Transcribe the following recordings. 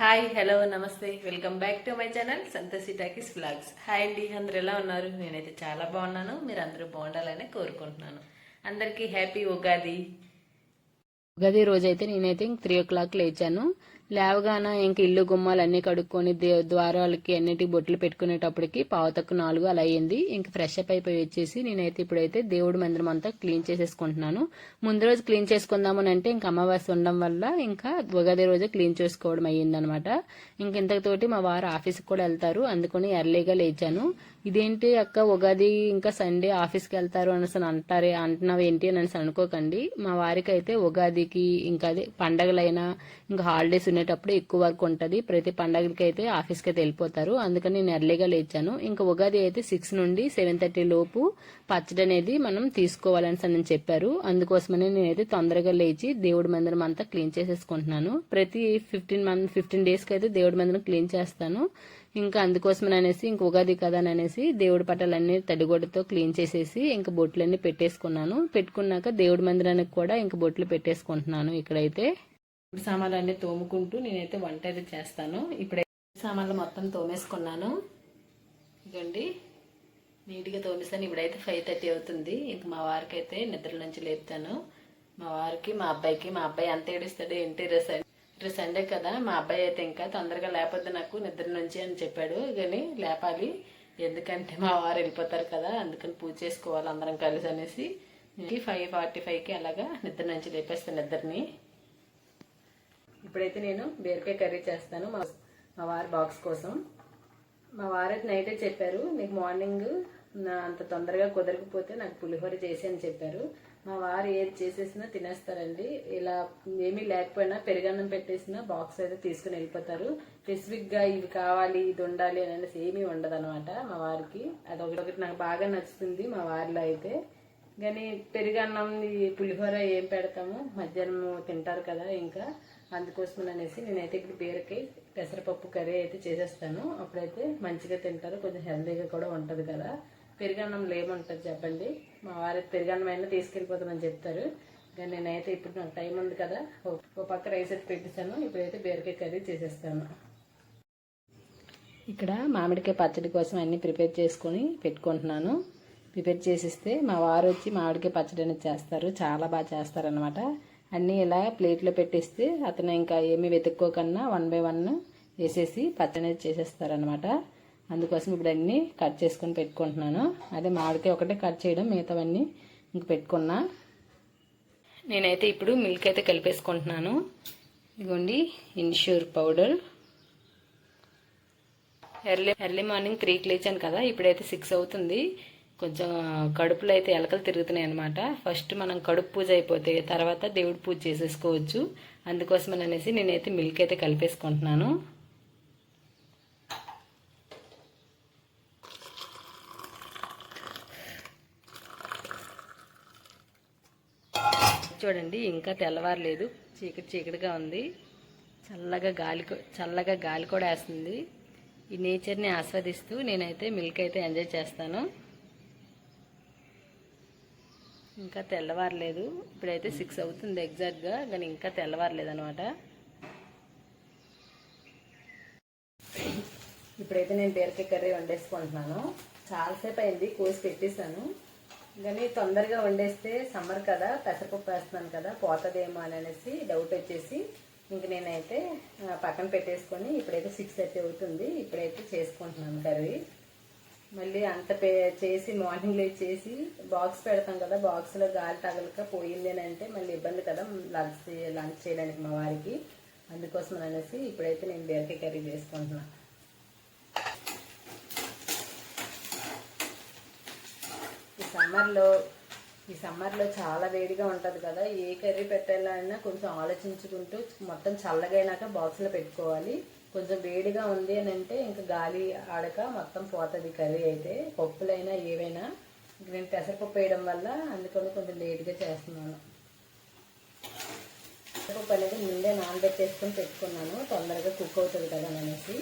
Hi hello నమస్తే welcome back to my channel Santoshi talkies vlogs. Hi అండి, అందరు ఎలా ఉన్నారు? నేనైతే చాలా బాగున్నాను. మీరు అందరూ బాగుండాలని కోరుకుంటున్నాను. అందరికీ హ్యాపీ ఉగాది. ఉగాది రోజైతే నేనైతే 3 o'clock లేచాను. లేవగానే ఇంక ఇల్లు గుమ్మాలు అన్ని కడుక్కొని ద్వారాలకి అన్నిటికి బొట్లు పెట్టుకునేటప్పటికి 3:45 అలా అయ్యింది. ఇంక ఫ్రెష్ అప్ అయిపోయి వచ్చేసి నేనైతే ఇప్పుడైతే దేవుడి మందిరం అంతా క్లీన్ చేసేసుకుంటున్నాను. ముందు రోజు క్లీన్ చేసుకుందామని అంటే ఇంక అమావాస్య ఉండడం వల్ల ఇంకా ఉగాది రోజే క్లీన్ చేసుకోవడం అయ్యిందనమాట. ఇంక ఇంతతోటి మా వారు ఆఫీస్కి కూడా వెళ్తారు, అందుకని ఎర్లీగా లేచాను. ఇదేంటి అక్క ఉగాది ఇంకా సండే ఆఫీస్కి వెళ్తారు అనేసి అంటున్నావు ఏంటి అని అనుకోకండి. మా వారికి అయితే ఉగాదికి ఇంకా అదే పండగలైనా ఇంకా హాలిడేస్ ఉండేటప్పుడు ఎక్కువ వర్క్ ఉంటుంది. ప్రతి పండగలకి అయితే ఆఫీస్కి అయితే వెళ్ళిపోతారు, అందుకని నేను ఎర్లీగా లేచాను. ఇంకా ఉగాది అయితే 6 నుండి 7:30 లోపు పచ్చడి అనేది మనం తీసుకోవాలని అని చెప్పారు. అందుకోసమని నేనైతే తొందరగా లేచి దేవుడి మందిరం అంతా క్లీన్ చేసేసుకుంటున్నాను. ప్రతి 15 డేస్కి అయితే దేవుడి మందిరం క్లీన్ చేస్తాను. ఇంకా అందుకోసమని అనేసి ఇంక ఉగాది కదా అని అనేసి దేవుడి పట్టాలన్నీ తడిగొడ్డతో క్లీన్ చేసేసి ఇంకా బొట్లన్నీ పెట్టేసుకున్నాను. పెట్టుకున్నాక దేవుడి మందిరానికి కూడా ఇంక బొట్లు పెట్టేసుకుంటున్నాను. ఇక్కడైతే సామాన్లన్నీ తోముకుంటూ నేనైతే వంట అయితే చేస్తాను. ఇప్పుడైతే సామాన్లు మొత్తం తోమేసుకున్నాను. ఇదండి నీట్గా తోమేస్తాను. ఇప్పుడైతే 5:30 అవుతుంది. ఇంక మా వారికి అయితే నిద్ర నుంచి లేపుతాను. మా వారికి మా అబ్బాయి అంత ఏడుస్తాడు ఏంటి రేపు సండే కదా. మా అబ్బాయి అయితే ఇంకా తొందరగా లేకపోతే నాకు నిద్ర నుంచి అని చెప్పాడు, కానీ లేపాలి ఎందుకంటే మా వారు వెళ్ళిపోతారు కదా, అందుకని పూజ చేసుకోవాలి అందరం కలిసి అనేసి 5:45కి అలాగా నిద్ర నుంచి లేపేస్తాను ఇద్దరిని. ఇప్పుడైతే నేను బీరకాయ కర్రీ చేస్తాను మా వారి బాక్స్ కోసం. మా వారైతే నైటే చెప్పారు, నీకు మార్నింగ్ అంత తొందరగా కుదరకపోతే నాకు పులిహోర చేసి అని చెప్పారు. మా వారు ఏది చేసేసినా తినేస్తారండి. ఇలా ఏమీ లేకపోయినా పెరుగన్నం పెట్టేసినా బాక్స్ అయితే తీసుకుని వెళ్ళిపోతారు. స్పెసిఫిక్గా ఇవి కావాలి ఇది ఉండాలి అనేసి ఏమీ ఉండదు అనమాట మా వారికి. అదొకటి నాకు బాగా నచ్చుతుంది మా వారిలో అయితే. కానీ పెరుగన్నం పులిహోర ఏం పెడతాము, మధ్యాహ్నం తింటారు కదా, ఇంకా అందుకోసం అనేసి నేనైతే ఇప్పుడు బీరకాయ పెసరపప్పు కర్రీ అయితే చేసేస్తాను. అప్పుడైతే మంచిగా తింటారు, కొంచెం హెల్తీగా కూడా ఉంటుంది కదా. పెరుగన్నంలో ఏముంటుంది చెప్పండి, మా వారి పెరుగన్నం అయినా తీసుకెళ్ళిపోతామని చెప్తారు. కానీ నేనైతే ఇప్పుడు నాకు టైం ఉంది కదా, ఒక పక్క రైస్ అయితే పెట్టేశాను. ఇప్పుడైతే బీరకాయ కర్రీ చేసేస్తాను. ఇక్కడ మామిడికాయ పచ్చడి కోసం అన్నీ ప్రిపేర్ చేసుకొని పెట్టుకుంటున్నాను. ప్రిపేర్ చేసిస్తే మా వారు వచ్చి మామిడికాయ పచ్చడి అనేది చేస్తారు, చాలా బాగా చేస్తారనమాట. అన్నీ ఇలా ప్లేట్లో పెట్టిస్తే అతను ఇంకా ఏమీ వెతుక్కోకన్నా 1 by 1 వేసేసి పచ్చడి అనేది చేసేస్తారనమాట. అందుకోసం ఇప్పుడు అన్నీ కట్ చేసుకొని పెట్టుకుంటున్నాను. అదే మామిడికాయ ఒకటే కట్ చేయడం, మిగతావన్నీ ఇంక పెట్టుకున్నా. నేనైతే ఇప్పుడు మిల్క్ అయితే కలిపేసుకుంటున్నాను. ఇదిగోండి ఇన్ష్యూర్ పౌడర్. ఎర్లీ మార్నింగ్ 3కి లేచాను కదా, ఇప్పుడైతే 6 అవుతుంది. కొంచెం కడుపులో అయితే ఎలకలు తిరుగుతున్నాయి అనమాట. ఫస్ట్ మనం కడుపు పూజ అయిపోతే తర్వాత దేవుడి పూజ చేసేసుకోవచ్చు. అందుకోసం అనేసి నేనైతే మిల్క్ అయితే కలిపేసుకుంటున్నాను. చూడండి ఇంకా తెల్లవారలేదు, చీకటిగా ఉంది. చల్లగా గాలి కూడా వేస్తుంది. ఈ నేచర్ని ఆస్వాదిస్తూ నేనైతే మిల్క్ అయితే ఎంజాయ్ చేస్తాను. ఇంకా తెల్లవారలేదు, ఇప్పుడైతే 6 అవుతుంది ఎగ్జాక్ట్గా, కానీ ఇంకా తెల్లవారలేదు అనమాట. ఇప్పుడైతే నేను బీరకాయ కర్రీ వండేసుకుంటున్నాను. చాలాసేపు అయింది కోసి పెట్టేశాను, కానీ తొందరగా వండేస్తే సమ్మర్ కదా, పెసరపప్పు వేస్తున్నాను కదా, పోతుందేమో అని అనేసి డౌట్ వచ్చేసి ఇంక నేనైతే పక్కన పెట్టేసుకొని ఇప్పుడైతే 6:30 అవుతుంది. ఇప్పుడైతే చేసుకుంటున్నాను కర్రీ. మళ్ళీ అంత చేసి మార్నింగ్ లేచి చేసి బాక్స్ పెడతాం కదా, బాక్స్లో గాలి తగలక పోయింది అని అంటే మళ్ళీ ఇబ్బంది కదా లంచ్ చేయడానికి మా వారికి. అందుకోసం అనేసి ఇప్పుడైతే నేను బీరకాయ కర్రీ చేసుకుంటున్నాను. ఈ సమ్మర్లో చాలా వేడిగా ఉంటుంది కదా, ఏ కర్రీ పెట్టాలన్నా కొంచెం ఆలోచించుకుంటూ మొత్తం చల్లగైనాక బాక్స్లో పెట్టుకోవాలి. కొంచెం వేడిగా ఉంది అని అంటే ఇంకా గాలి ఆడక మొత్తం పోతుంది కర్రీ అయితే. పప్పులైనా ఏవైనా నేను పెసరపప్పు వేయడం వల్ల అందుకని కొంచెం లేట్గా చేస్తున్నాను. పెసరపప్పు అనేది ముందే నానబెట్టేసుకొని పెట్టుకున్నాను, తొందరగా కుక్ అవుతుంది కదా అనేసి.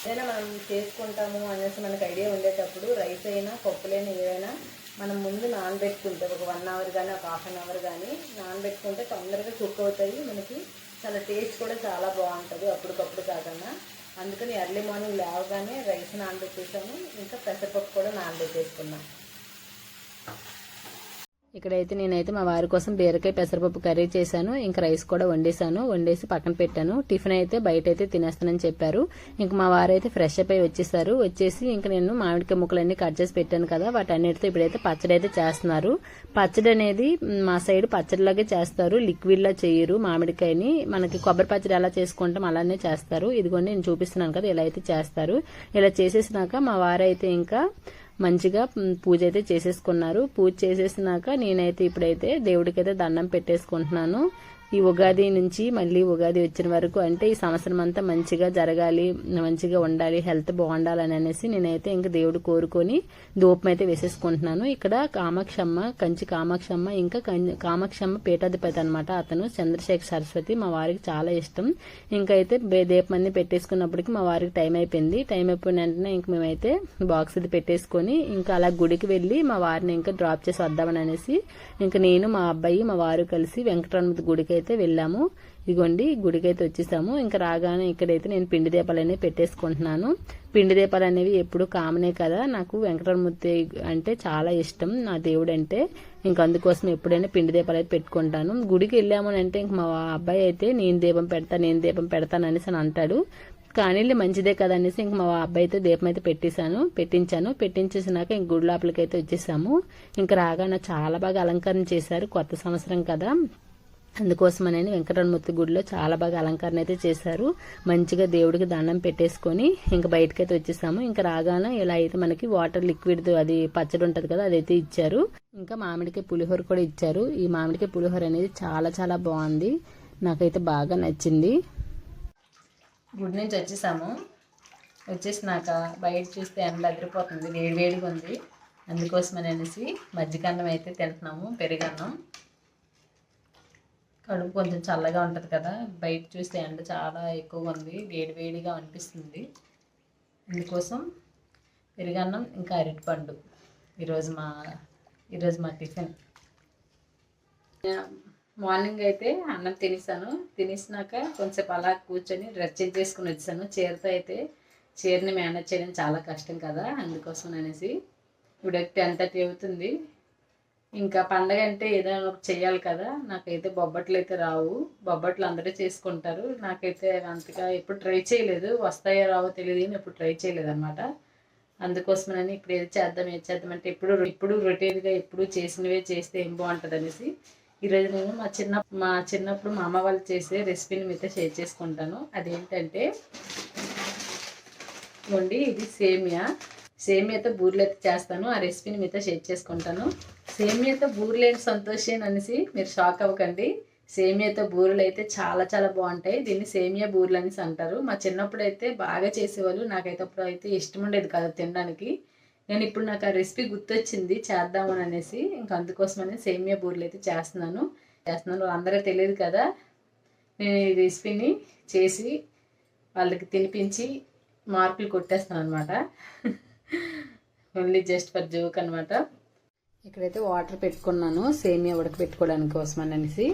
ఏదైనా మనం చేసుకుంటాము అనేసి మనకు ఐడియా ఉండేటప్పుడు రైస్ అయినా పప్పులైనా ఏవైనా మనం ముందు నానబెట్టుకుంటే ఒక 1 hour కానీ ఒక 1/2 hour కానీ నానబెట్టుకుంటే తొందరగా కుక్ అవుతాయి, మనకి చాలా టేస్ట్ కూడా చాలా బాగుంటుంది అప్పటికప్పుడు కాకుండా. అందుకని ఎర్లీ మార్నింగ్ లేవగానే రైస్ నానబెట్టేసాను, ఇంకా పెసరపప్పు కూడా నానబెట్టేసుకున్నాను. ఇక్కడైతే నేనైతే మా వారి కోసం బీరకాయ పెసరపప్పు కర్రీ చేశాను. ఇంకా రైస్ కూడా వండేసి పక్కన పెట్టాను. టిఫిన్ అయితే బయట అయితే తినేస్తానని చెప్పారు. ఇంకా మా వారైతే ఫ్రెష్ అప్ అయి వచ్చేసి ఇంకా నేను మామిడికాయ ముక్కలన్నీ కట్ చేసి పెట్టాను కదా, వాటన్నిటితో ఇప్పుడైతే పచ్చడి అయితే చేస్తున్నారు. పచ్చడి అనేది మా సైడ్ పచ్చడిలాగే చేస్తారు, లిక్విడ్ లా చేయరు. మామిడికాయని మనకి కొబ్బరి పచ్చడి ఎలా చేసుకుంటాం అలానే చేస్తారు. ఇదిగోండి నేను చూపిస్తున్నాను కదా, ఇలా అయితే చేస్తారు. ఇలా చేసేసినాక మా వారైతే ఇంకా మంచిగా పూజ అయితే చేసేసుకున్నారు. పూజ చేసేసినాక నేనైతే ఇప్పుడైతే దేవుడికైతే దండం పెట్టేసుకుంటున్నాను. ఈ ఉగాది నుంచి మళ్ళీ ఉగాది వచ్చిన వరకు, అంటే ఈ సంవత్సరం అంతా మంచిగా జరగాలి, మంచిగా ఉండాలి, హెల్త్ బాగుండాలని అనేసి నేనైతే ఇంకా దేవుడు కోరుకొని ధూపం అయితే వేసేసుకుంటున్నాను. ఇక్కడ కామాక్షమ్మ, కంచి కామాక్షమ్మ, ఇంకా కామాక్షమ్మ పీఠాధిపతి అనమాట. అతను చంద్రశేఖర్ సరస్వతి మా వారికి చాలా ఇష్టం. ఇంకైతే దీపం అన్ని పెట్టేసుకున్నప్పటికి మా వారికి టైం అయిపోయింది. టైం అయిపోయిన వెంటనే ఇంక మేమైతే బాక్స్ అది పెట్టేసుకొని ఇంకా అలా గుడికి వెళ్ళి మా వారిని ఇంకా డ్రాప్ చేసి వద్దామని అనేసి ఇంకా నేను, మా అబ్బాయి, మా వారు కలిసి వెంకటరమణ గుడికి అయితే వెళ్ళాము. ఇదిగోండి గుడికి అయితే వచ్చేసాము. ఇంకా రాగానే ఇక్కడైతే నేను పిండి దీపాలు అనేవి పెట్టేసుకుంటున్నాను. పిండి దీపాలు అనేవి ఎప్పుడు కామనే కదా, నాకు వెంకటరమూర్తి అంటే చాలా ఇష్టం, నా దేవుడు అంటే. ఇంక అందుకోసం ఎప్పుడైనా పిండి దీపాలు అయితే పెట్టుకుంటాను. గుడికి వెళ్ళాము అంటే ఇంక మా అబ్బాయి అయితే నేను దీపం పెడతాను అనేసి అని అంటాడు. కానీ మంచిదే కదా అనేసి ఇంక మా అబ్బాయి అయితే దీపం అయితే పెట్టించేసినాక ఇంక గుడి లోపలికి అయితే వచ్చేసాము. ఇంకా రాగానే చాలా బాగా అలంకరణ చేశారు, కొత్త సంవత్సరం కదా, అందుకోసమని వెంకటరమూర్తి గుడిలో చాలా బాగా అలంకరణ అయితే చేశారు. మంచిగా దేవుడికి దండం పెట్టేసుకొని ఇంకా బయటకైతే వచ్చేసాము. ఇంకా రాగానే ఇలా అయితే మనకి వాటర్ లిక్విడ్ అది పచ్చడి ఉంటది కదా, అదైతే ఇచ్చారు. ఇంకా మామిడికాయ పులిహోర కూడా ఇచ్చారు. ఈ మామిడికాయ పులిహోర అనేది చాలా చాలా బాగుంది, నాకైతే బాగా నచ్చింది. గుడి నుంచి వచ్చేసినాక బయట చూస్తే ఎండ అదిరిపోతుంది, వేడివేడిగా ఉంది. అందుకోసమని అనేసి మజ్జిగన్నం అయితే తింటున్నాము, పెరుగన్నం. కడుపు కొంచెం చల్లగా ఉంటుంది కదా, బయట చూస్తే ఎండ చాలా ఎక్కువగా ఉంది, వేడివేడిగా అనిపిస్తుంది. అందుకోసం పెరుగన్నం ఇంకా అరటిపండు ఈరోజు మా టిఫిన్. మార్నింగ్ అయితే అన్నం తినేసినాక కొంచెంసేపు అలా కూర్చొని డ్రెస్ చేంజ్ చేసుకుని వచ్చాను. చీరని మేనేజ్ చేయడం చాలా కష్టం కదా, అందుకోసం అనేసి. ఇప్పుడు 10:30 అవుతుంది. ఇంకా పండగ అంటే ఏదైనా ఒకటి చెయ్యాలి కదా. నాకైతే బొబ్బట్లు అయితే రావు, బొబ్బట్లు అందరూ చేసుకుంటారు, నాకైతే అంతగా ఎప్పుడు ట్రై చేయలేదు, వస్తాయో రావో తెలియదు కానీ ఎప్పుడు ట్రై చేయలేదు అనమాట. అందుకోసమని ఇప్పుడు ఏది చేద్దాం అంటే ఇప్పుడు రొటీన్గా ఎప్పుడు చేసినవే చేస్తే ఏం బాగుంటుంది అనేసి ఈరోజు నేను మా చిన్నప్పుడు మా అమ్మ వాళ్ళు చేసే రెసిపీని మీతో షేర్ చేసుకుంటాను. అదేంటంటే ఇది సేమియాతో బూరెలు అయితే చేస్తాను. ఆ రెసిపీని మీతో షేర్ చేసుకుంటాను. సేమియాతో బూరెలేంటి సంతోషం అనేసి మీరు షాక్ అవ్వకండి. సేమియాతో బూరెలు అయితే చాలా చాలా బాగుంటాయి. దీన్ని సేమియా బూరెలు అనేసి అంటారు. మా చిన్నప్పుడు అయితే బాగా చేసేవాళ్ళు, నాకైతే అప్పుడు అయితే ఇష్టం ఉండేది కదా తినడానికి. నేను ఇప్పుడు నాకు ఆ రెసిపీ గుర్తొచ్చింది చేద్దామని అనేసి, ఇంకా అందుకోసమని సేమియా బూరెలు అయితే చేస్తున్నాను. అందరూ తెలియదు కదా, నేను ఈ రెసిపీని చేసి వాళ్ళకి తినిపించి మార్కులు కొట్టేస్తాను అనమాట. ఓన్లీ జస్ట్ ఫర్ జోక్ అనమాట. ఇక్కడైతే వాటర్ పెట్టుకున్నాను సేమియా ఉడకపెట్టుకోవడానికి కోసం అనేసి.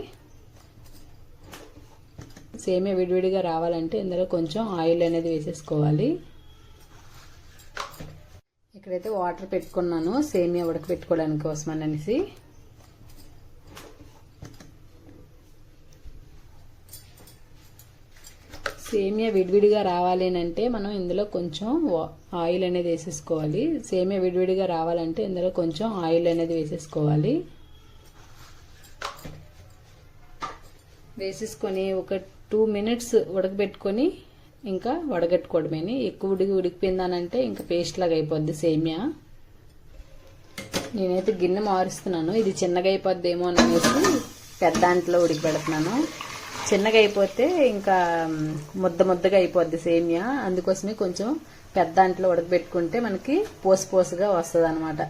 సేమియా విడివిడిగా రావాలంటే ఇందులో కొంచెం ఆయిల్ అనేది వేసేసుకోవాలి. ఇక్కడైతే వాటర్ పెట్టుకున్నాను సేమియా ఉడకపెట్టుకోవడానికి కోసం అనేసి. సేమియా విడివిడిగా రావాలి అంటే మనం ఇందులో కొంచెం ఆయిల్ అనేది వేసేసుకోవాలి. సేమియా విడివిడిగా రావాలంటే ఇందులో కొంచెం ఆయిల్ అనేది వేసేసుకోవాలి. వేసేసుకొని ఒక 2 minutes ఉడకబెట్టుకొని ఇంకా వడగట్టుకోవడమేని. ఎక్కువ ఉడికిపోయిందానంటే ఇంకా పేస్ట్ లాగా అయిపోద్ది సేమియా. నేనైతే గిన్నె మారుస్తున్నాను, ఇది చిన్నగా అయిపోద్దేమో అనేసి పెద్ద దాంట్లో ఉడికి పెడుతున్నాను. చిన్నగా అయిపోతే ఇంకా ముద్దగా అయిపోద్ది సేమియా, అందుకోసమే కొంచెం పెద్ద దాంట్లో ఉడకబెట్టుకుంటే మనకి పోసుగా వస్తుంది అనమాట.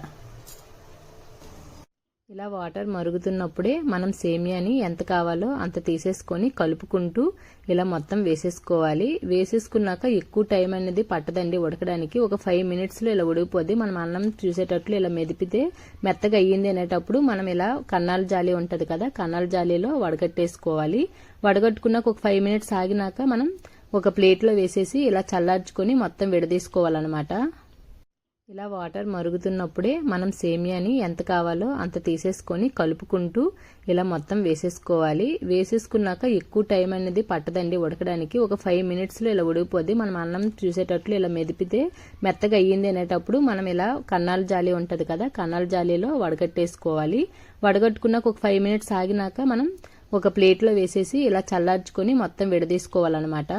ఇలా వాటర్ మరుగుతున్నప్పుడే మనం సేమియాని ఎంత కావాలో అంత తీసేసుకొని కలుపుకుంటూ ఇలా మొత్తం వేసేసుకోవాలి. వేసేసుకున్నాక ఎక్కువ టైం అనేది పట్టదండి ఉడకడానికి. ఒక 5 మినిట్స్లో ఇలా ఉడికిపోద్ది. మనం అన్నం చూసేటట్లు ఇలా మెదిపితే మెత్తగా అయ్యింది అనేటప్పుడు మనం ఇలా కన్నాల జాలి ఉంటుంది కదా, కన్నాల జాలీలో వడగట్టేసుకోవాలి. వడగట్టుకున్నాక ఒక 5 మినిట్స్ ఆగినాక మనం ఒక ప్లేట్లో వేసేసి ఇలా చల్లార్చుకొని మొత్తం విడదీసుకోవాలన్నమాట. ఇలా వాటర్ మరుగుతున్నప్పుడే మనం సేమియాని ఎంత కావాలో అంత తీసేసుకొని కలుపుకుంటూ ఇలా మొత్తం వేసేసుకోవాలి. వేసేసుకున్నాక ఎక్కువ టైం అనేది పట్టదండి ఉడకడానికి. ఒక 5 మినిట్స్లో ఇలా ఉడికిపోద్ది. మనం అన్నం చూసేటట్లు ఇలా మెదిపితే మెత్తగా అయ్యింది అనేటప్పుడు మనం ఇలా కన్నాల జాలి ఉంటుంది కదా, కన్నాల జాలీలో వడగట్టేసుకోవాలి. వడగట్టుకున్నాక ఒక 5 మినిట్స్ ఆగినాక మనం ఒక ప్లేట్లో వేసేసి ఇలా చల్లార్చుకొని మొత్తం విడదీసుకోవాలన్నమాట.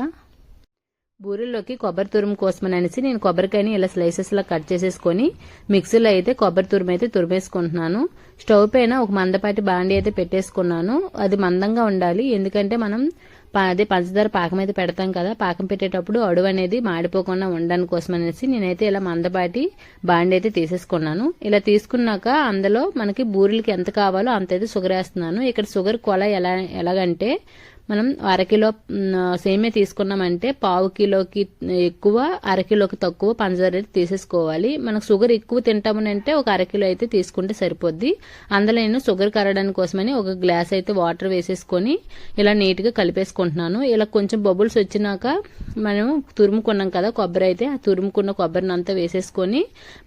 బూరెల్లోకి కొబ్బరి తురుము కోసమని అనేసి నేను కొబ్బరికాయని ఇలా స్లైసెస్ లా కట్ చేసేసుకొని మిక్సీలో అయితే కొబ్బరి తురుము అయితే తురిమేసుకుంటున్నాను. స్టవ్ పైన ఒక మందపాటి బాండి అయితే పెట్టేసుకున్నాను. అది మందంగా ఉండాలి, ఎందుకంటే మనం అదే పంచదార పాకం అయితే పెడతాం కదా, పాకం పెట్టేటప్పుడు అడుగు అనేది మాడిపోకుండా ఉండడానికి కోసం అనేసి నేనైతే ఇలా మందపాటి బాండి అయితే తీసేసుకున్నాను. ఇలా తీసుకున్నాక అందులో మనకి బూరెలకి ఎంత కావాలో అంత అయితే షుగర్ వేస్తున్నాను. ఇక్కడ షుగర్ కొల ఎలాగంటే మనం అరకిలో సేమియా తీసుకున్నామంటే పావు కిలోకి ఎక్కువ, అరకిలోకి తక్కువ పంచదార అయితే తీసేసుకోవాలి. మనకు షుగర్ ఎక్కువ తింటామని అంటే ఒక అరకిలో అయితే తీసుకుంటే సరిపోద్ది. అందులో నేను షుగర్ కరగడానికి కోసమని ఒక గ్లాస్ అయితే వాటర్ వేసేసుకొని ఇలా నీట్గా కలిపేసుకుంటున్నాను. ఇలా కొంచెం బబుల్స్ వచ్చినాక మనం తురుముకున్నాం కదా కొబ్బరి, అయితే ఆ తురుముకున్న కొబ్బరిని అంతా వేసేసుకొని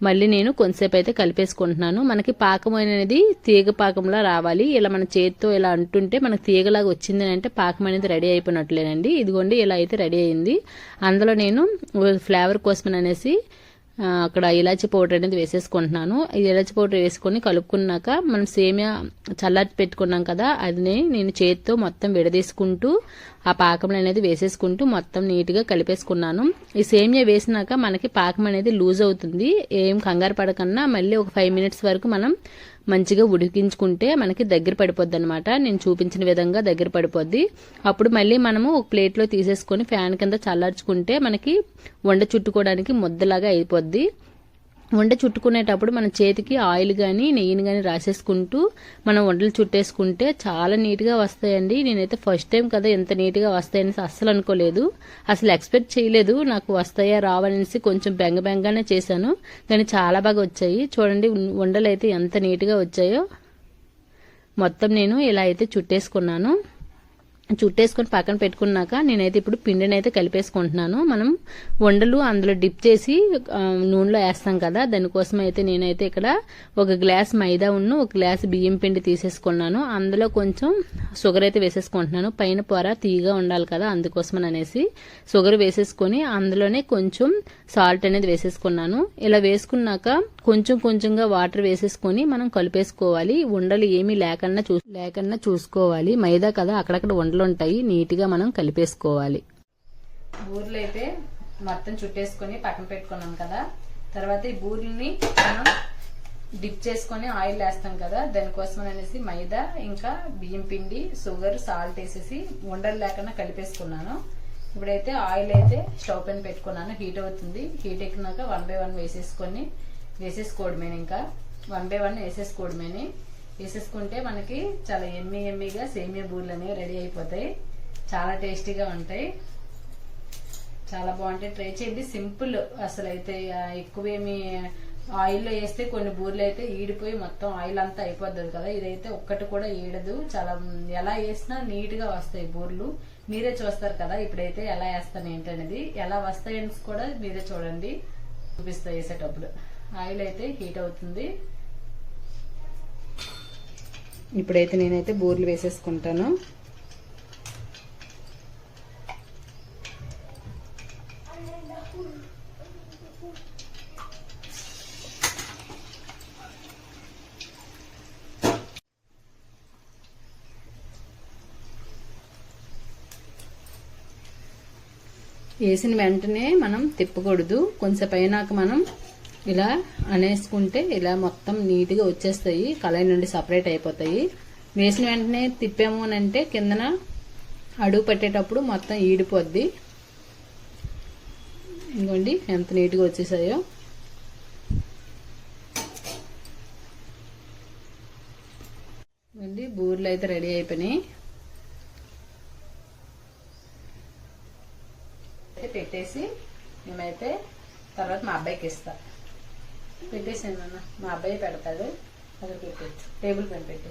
మళ్ళీ నేను కొంతసేపు అయితే కలిపేసుకుంటున్నాను. మనకి పాకం అనేది తీగ పాకంలా రావాలి. ఇలా మన చేతితో ఇలా అంటుంటే మనకు తీగలాగా వచ్చింది అంటే పాకం అనేది రెడీ అయిపోయినట్లేనండి. ఇదిగోండి ఇలా అయితే రెడీ అయింది. అందులో నేను ఫ్లేవర్ కోసం అనేసి అక్కడ ఇలాచీ పౌడర్ అనేది వేసేసుకుంటున్నాను. ఇది ఇలాచీ పౌడర్ వేసుకొని కలుపుకున్నాక మనం సేమియా చల్లారి పెట్టుకున్నాం కదా, అది నేను చేతితో మొత్తం విడదీసుకుంటూ ఆ పాకం అనేది వేసేసుకుంటూ మొత్తం నీట్గా కలిపేసుకున్నాను. ఈ సేమియా వేసినాక మనకి పాకం అనేది లూజ్ అవుతుంది. ఏం కంగారు పడకన్నా మళ్ళీ ఒక 5 మినిట్స్ వరకు మనం మంచిగా ఉడికించుకుంటే మనకి దగ్గర పడిపోద్ది అనమాట. నేను చూపించిన విధంగా దగ్గర పడిపోద్ది. అప్పుడు మళ్ళీ మనము ఒక ప్లేట్లో తీసేసుకొని ఫ్యాన్ కింద చల్లార్చుకుంటే మనకి వండ చుట్టుకోవడానికి ముద్దలాగా అయిపోద్ది. వండ చుట్టుకునేటప్పుడు మన చేతికి ఆయిల్ కానీ నెయ్యిని కానీ రాసేసుకుంటూ మనం వంటలు చుట్టేసుకుంటే చాలా నీట్గా వస్తాయండి. నేనైతే ఫస్ట్ టైం కదా ఎంత నీట్గా వస్తాయని అస్సలు అనుకోలేదు, అసలు ఎక్స్పెక్ట్ చేయలేదు నాకు వస్తాయా రావనేసి. కొంచెం బెంగబెంగానే చేశాను కానీ చాలా బాగా వచ్చాయి. చూడండి వండలు అయితే ఎంత నీట్గా వచ్చాయో. మొత్తం నేను ఇలా అయితే చుట్టేసుకున్నాను. చుట్టేసుకొని పక్కన పెట్టుకున్నాక నేనైతే ఇప్పుడు పిండిని అయితే కలిపేసుకుంటున్నాను. మనం వండలు అందులో డిప్ చేసి నూనెలో వేస్తాం కదా, దానికోసం అయితే నేనైతే ఇక్కడ ఒక గ్లాస్ మైదా ఒక గ్లాస్ బియ్యం పిండి తీసేసుకున్నాను. అందులో కొంచెం షుగర్ అయితే వేసేసుకుంటున్నాను. పైన పొర తీయగా ఉండాలి కదా, అందుకోసం అనేసి షుగర్ వేసేసుకొని అందులోనే కొంచెం సాల్ట్ అనేది వేసేసుకున్నాను. ఇలా వేసుకున్నాక కొంచెం కొంచెంగా వాటర్ వేసేసుకొని మనం కలిపేసుకోవాలి. ఉండలు ఏమీ లేకుండా చూసుకోవాలి. మైదా కదా, అక్కడక్కడ ఉండలు ఉంటాయి, నీట్గా మనం కలిపేసుకోవాలి. బూరెలు అయితే మొత్తం చుట్టేసుకొని పక్కన పెట్టుకున్నాం కదా, తర్వాత ఈ బూరెల్ని మనం డిప్ చేసుకొని ఆయిల్ వేస్తాం కదా, దానికోసం అనేసి మైదా ఇంకా బియ్యం పిండి షుగర్ సాల్ట్ వేసేసి ఉండలు లేకుండా కలిపేసుకున్నాను. ఇప్పుడైతే ఆయిల్ అయితే స్టవ్ పైన పెట్టుకున్నాను, హీట్ అవుతుంది. హీట్ ఎక్కినాక 1 by 1 వేసేసుకోవడమే. ఇంకా 1 by 1 వేసేసుకోవడమేని. వేసేసుకుంటే మనకి చాలా ఎమ్మీగా సేమియా బూరెలు అనేవి రెడీ అయిపోతాయి. చాలా టేస్టీగా ఉంటాయి, చాలా బాగుంటాయి. ట్రై చేయండి, సింపుల్ అసలు అయితే. ఎక్కువేమి ఆయిల్లో వేస్తే కొన్ని బూరెలు అయితే ఈడిపోయి మొత్తం ఆయిల్ అంతా అయిపోద్ది కదా, ఇదైతే ఒక్కటి కూడా ఈడదు. చాలా ఎలా వేసినా నీట్ గా వస్తాయి బూరెలు. మీరే చూస్తారు కదా ఇప్పుడైతే ఎలా వేస్తాను ఏంటనేది. ఎలా వస్తాయని కూడా మీరే చూడండి, చూపిస్తా వేసేటప్పుడు. ఆయిల్ అయితే హీట్ అవుతుంది. ఇప్పుడైతే నేనైతే బూరెలు వేసేసుకుంటాను. వేసిన వెంటనే మనం తిప్పకూడదు, కొంచెం అయినాక మనం ఇలా అనేసుకుంటే ఇలా మొత్తం నీట్గా వచ్చేస్తాయి, కళాయి నుండి సపరేట్ అయిపోతాయి. వేసిన వెంటనే తిప్పాము అని అంటే కిందన అడుగు పెట్టేటప్పుడు మొత్తం ఈడిపోద్ది. ఇంకోండి ఎంత నీట్గా వచ్చేసాయో. అండి బూరెలు అయితే రెడీ అయిపోయినాయి. అయితే పెట్టేసి మేమైతే తర్వాత మా అబ్బాయికి ఇస్తా. పెట్టేసాను అన్న, మా అబ్బాయి పెడతాడు. అక్కడ పెట్టచ్చు, టేబుల్ పైన పెట్టు.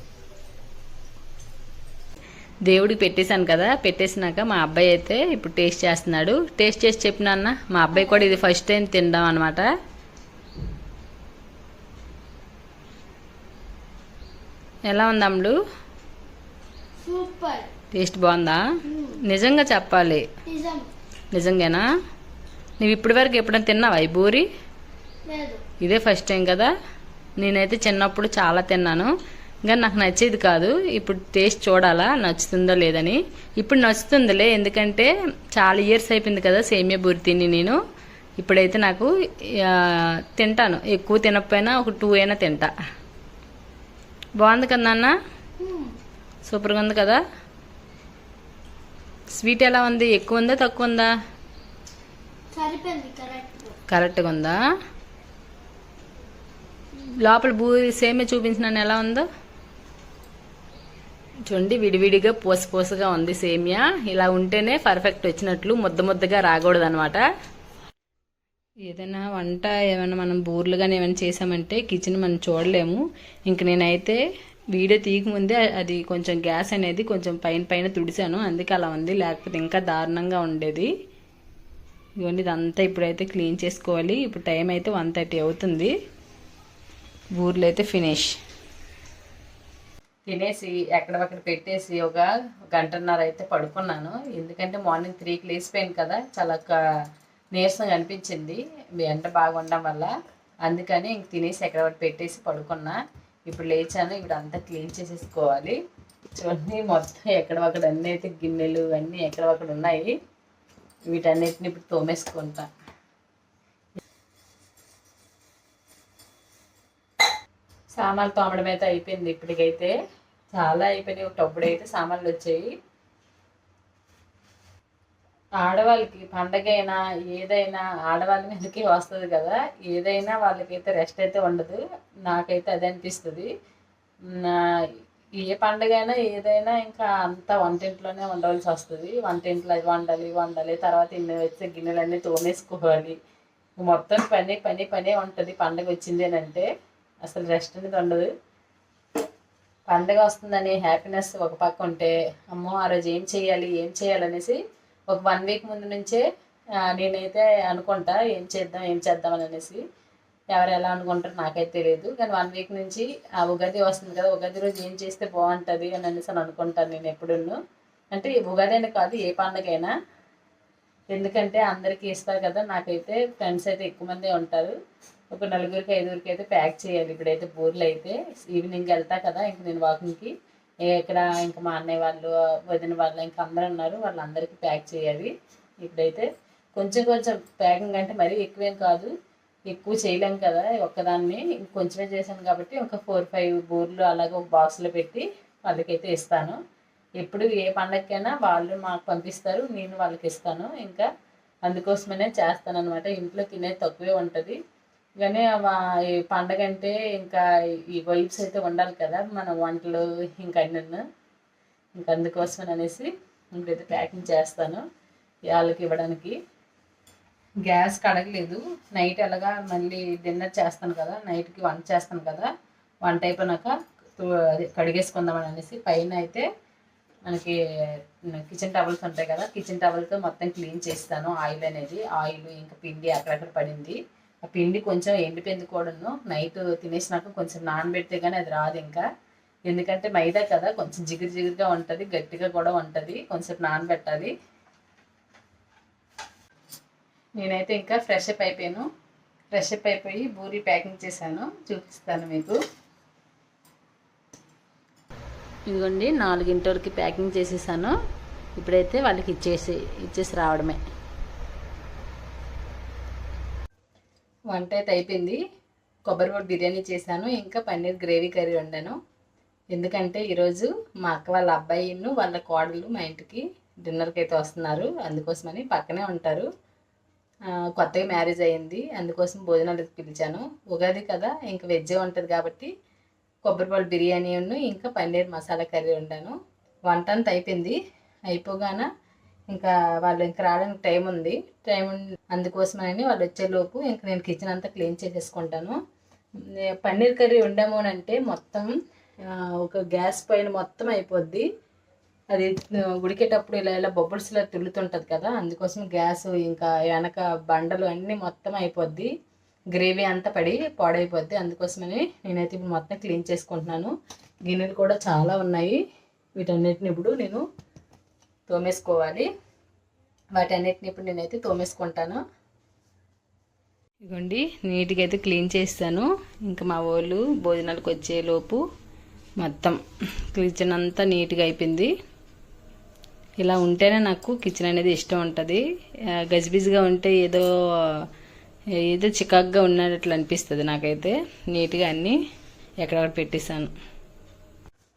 దేవుడికి పెట్టేశాను కదా, పెట్టేసినాక మా అబ్బాయి అయితే ఇప్పుడు టేస్ట్ చేస్తున్నాడు. టేస్ట్ చేసి చెప్పినా అన్న, మా అబ్బాయి కూడా ఇది ఫస్ట్ టైం తిందాం అనమాట. ఎలా ఉంది అమ్ముడు? సూపర్. టేస్ట్ బాగుందా? నిజంగా చెప్పాలి. నిజంగానా? నువ్వు ఇప్పటి వరకు ఎప్పుడైనా తిన్నావా ఈ బూరి? ఇదే ఫస్ట్ టైం కదా. నేనైతే చిన్నప్పుడు చాలా తిన్నాను, కానీ నాకు నచ్చేది కాదు. ఇప్పుడు టేస్ట్ చూడాలా నచ్చుతుందో లేదని. ఇప్పుడు నచ్చుతుందిలే, ఎందుకంటే చాలా ఇయర్స్ అయిపోయింది కదా సేమియా బూరి తిని నేను. ఇప్పుడైతే నాకు తింటాను, ఎక్కువ తినకపోయినా ఒక 2 అయినా తింటా. బాగుంది కదా నాన్న? సూపర్గా ఉంది కదా. స్వీట్ ఎలా ఉంది? ఎక్కువ ఉందా తక్కువ ఉందా? కరెక్ట్గా ఉందా? లోపల బూరి సేమియా చూపించినాను ఎలా ఉందో చూడండి. విడివిడిగా పూసగా ఉంది సేమియా. ఇలా ఉంటేనే పర్ఫెక్ట్ వచ్చినట్లు, ముద్దగా రాకూడదు అనమాట. ఏదైనా వంట ఏమైనా మనం బూర్లు కానీ ఏమైనా చేసామంటే కిచెన్ మనం చూడలేము. ఇంక నేనైతే వీడియో తీయకముందే అది కొంచెం గ్యాస్ అనేది కొంచెం పైన తుడిసాను, అందుకే అలా ఉంది. లేకపోతే ఇంకా దారుణంగా ఉండేది. ఇదిగోండి, ఇదంతా ఇప్పుడైతే క్లీన్ చేసుకోవాలి. ఇప్పుడు టైం అయితే 1:30 అవుతుంది. బూర్లు అయితే ఫినిష్. తినేసి ఎక్కడొక్కడ పెట్టేసి ఒక 1:30 అయితే పడుకున్నాను. ఎందుకంటే మార్నింగ్ 3కి లేచిపోయాను కదా, చాలా నీరసంగా అనిపించింది ఎండ బాగా ఉండడం వల్ల. అందుకని ఇంక తినేసి ఎక్కడొక్కడ పెట్టేసి పడుకున్నా. ఇప్పుడు లేచాను, ఇప్పుడు అంతా క్లీన్ చేసేసుకోవాలి. చూడండి, మొత్తం ఎక్కడొక్కడ అన్నీ అయితే గిన్నెలు అన్నీ ఎక్కడొక్కడ ఉన్నాయి. వీటన్నిటిని ఇప్పుడు తోమేసుకుంటా. సామాన్లు తోమడం అయితే అయిపోయింది. ఇప్పటికైతే చాలా అయిపోయినాయి. ఒక టప్పుడు అయితే సామాన్లు వచ్చాయి. ఆడవాళ్ళకి పండగ అయినా ఏదైనా ఆడవాళ్ళ మీదకి వస్తుంది కదా, ఏదైనా వాళ్ళకైతే రెస్ట్ అయితే ఉండదు. నాకైతే అదే అనిపిస్తుంది. ఏ పండగ అయినా ఏదైనా ఇంకా అంతా వంటింట్లోనే ఉండవలసి వస్తుంది. వంటింట్లో అది వండాలి, తర్వాత ఇన్ని వచ్చే గిన్నెలన్నీ తోమేసుకోవాలి. మొత్తం పనే ఉంటుంది. పండగ వచ్చింది అంటే అసలు రెస్ట్ అనేది ఉండదు. పండగ వస్తుందని హ్యాపీనెస్ ఒక పక్క ఉంటే, అమ్మో ఆ రోజు ఏం చేయాలి అనేసి ఒక 1 వీక్ ముందు నుంచే నేనైతే అనుకుంటా ఏం చేద్దాం అనేసి. ఎవరు ఎలా అనుకుంటారు నాకైతే తెలియదు, కానీ 1 వీక్ నుంచి ఆ ఉగాది వస్తుంది కదా, ఉగాది రోజు ఏం చేస్తే బాగుంటుంది అనేసి అనుకుంటాను నేను ఎప్పుడును. అంటే ఉగాది అని కాదు, ఏ పండగైనా. ఎందుకంటే అందరికీ ఇస్తారు కదా. నాకైతే ఫ్రెండ్స్ అయితే ఎక్కువ మందే ఉంటారు. ఒక 4గురికి 5గురికి అయితే ప్యాక్ చేయాలి. ఇప్పుడైతే బూర్లు అయితే ఈవినింగ్ వెళ్తా కదా, ఇంక నేను వాకింగ్కి ఇక్కడ ఇంకా మా అన్నయ్య వాళ్ళు, వదిన వాళ్ళు ఇంకా అందరూ ఉన్నారు, వాళ్ళందరికీ ప్యాక్ చేయాలి. ఇప్పుడైతే కొంచెం ప్యాకింగ్ అంటే మరీ ఎక్కువేం కాదు, ఎక్కువ చేయలేం కదా ఒక్కదాన్ని. కొంచెమే చేశాను కాబట్టి ఒక 4-5 బూర్లు అలాగే ఒక బాక్స్లో పెట్టి వాళ్ళకైతే ఇస్తాను. ఎప్పుడు ఏ పండగకైనా వాళ్ళు మాకు పంపిస్తారు, నేను వాళ్ళకి ఇస్తాను. ఇంకా అందుకోసమనే చేస్తాను అనమాట. ఇంట్లో తినేది తక్కువే ఉంటుంది, కానీ ఈ పండగ అంటే ఇంకా ఈ వైబ్స్ అయితే ఉండాలి కదా మన వంటలు ఇంకా అన్నీ. ఇంక అందుకోసం అనేసి ఇంకైతే ప్యాకింగ్ చేస్తాను వాళ్ళకి ఇవ్వడానికి. గ్యాస్ కడగలేదు. నైట్ ఎలాగా మళ్ళీ డిన్నర్ చేస్తాను కదా, నైట్కి వంట చేస్తాను కదా, వంట అయిపోయినాక కడిగేసుకుందామని అనేసి పైన అయితే మనకి కిచెన్ టవల్స్ ఉంటాయి కదా, కిచెన్ టవల్తో మొత్తం క్లీన్ చేస్తాను. ఆయిల్ ఇంకా పిండి అక్కడక్కడ పడింది. ఆ పిండి కొంచెం ఎండిపోయింది కూడాను. నైట్ తినేసినాక కొంచెం నానబెడితే కానీ అది రాదు ఇంకా. ఎందుకంటే మైదా కదా, కొంచెం జిగురుగా ఉంటుంది, గట్టిగా కూడా ఉంటుంది. కొంచెం నానబెట్టాలి. నేనైతే ఇంకా ఫ్రెష్ అప్ అయిపోయి బూరి ప్యాకింగ్ చేశాను, చూపిస్తాను మీకు. ఇదిగోండి 4 వరకు ప్యాకింగ్ చేసేసాను. ఇప్పుడైతే వాళ్ళకి ఇచ్చేసి రావడమే. వంట అయితే అయిపోయింది. కొబ్బరి బొట్టు బిర్యానీ చేశాను, ఇంకా పన్నీర్ గ్రేవీ కర్రీ వండాను. ఎందుకంటే ఈరోజు మా అక్క వాళ్ళ అబ్బాయిను వాళ్ళ కోడలు మా ఇంటికి డిన్నర్కి అయితే వస్తున్నారు. అందుకోసమని పక్కనే ఉంటారు. కొత్తగా మ్యారేజ్ అయ్యింది, అందుకోసం భోజనాలు పిలిచాను. ఉగాది కదా, ఇంకా వెజ్జే ఉంటుంది కాబట్టి కొబ్బరిపాలు బిర్యానీ ఇంకా పన్నీర్ మసాలా కర్రీ వండాను. వంట అంతా అయిపోయింది. అయిపోగాన ఇంకా వాళ్ళు ఇంకా రావడానికి టైం అందుకోసమని వాళ్ళు వచ్చేలోపు ఇంకా నేను కిచెన్ అంతా క్లీన్ చేసేసుకుంటాను. పన్నీర్ కర్రీ వండాము అని అంటే మొత్తం ఒక గ్యాస్ పైన మొత్తం అయిపోద్ది. అది ఉడికేటప్పుడు ఇలా బొబ్బుల్స్లా తుల్లుతుంటుంది కదా, అందుకోసం గ్యాస్ ఇంకా వెనక బండలు అన్నీ మొత్తం అయిపోద్ది, గ్రేవీ అంతా పడి పాడైపోద్ది. అందుకోసమని నేనైతే ఇప్పుడు మొత్తం క్లీన్ చేసుకుంటున్నాను. గిన్నెలు కూడా చాలా ఉన్నాయి, వీటన్నిటిని ఇప్పుడు నేను తోమేసుకోవాలి. వాటన్నిటిని ఇప్పుడు నేనైతే తోమేసుకుంటాను. ఇదిగోండి, నీట్గా అయితే క్లీన్ చేస్తాను. ఇంకా మా వాళ్ళు భోజనాలకు వచ్చేలోపు మొత్తం కిచెన్ అంతా నీట్గా అయిపోయింది. ఇలా ఉంటేనే నాకు కిచెన్ అనేది ఇష్టం ఉంటుంది. గజిబిజిగా ఉంటే ఏదో చికాగ్గా ఉన్నట్లు అనిపిస్తుంది నాకైతే. నీట్గా అన్నీ ఎక్కడెక్కడ పెట్టేశాను.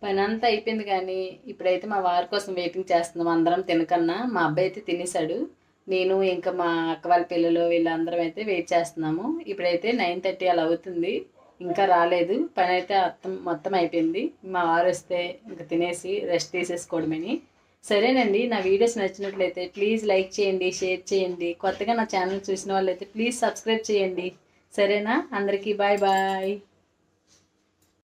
పని అంతా అయిపోయింది, కానీ ఇప్పుడైతే మా వారి కోసం వెయిటింగ్ చేస్తున్నాం. అందరం తినకన్నా మా అబ్బాయి అయితే తినేసాడు. నేను ఇంకా మా అక్క వాళ్ళ పిల్లలు వీళ్ళందరం అయితే వెయిట్ చేస్తున్నాము. ఇప్పుడైతే 9:30 అలా అవుతుంది, ఇంకా రాలేదు. పని అయితే మొత్తం అయిపోయింది. మా వారు వస్తే ఇంకా తినేసి రెస్ట్ తీసేసుకోవడమని. సరేనండి, నా వీడియోస్ నచ్చినట్లయితే ప్లీజ్ లైక్ చేయండి, షేర్ చేయండి. కొత్తగా నా ఛానల్ చూసిన వాళ్ళైతే ప్లీజ్ సబ్స్క్రైబ్ చేయండి. సరేనా? అందరికీ బాయ్ బాయ్.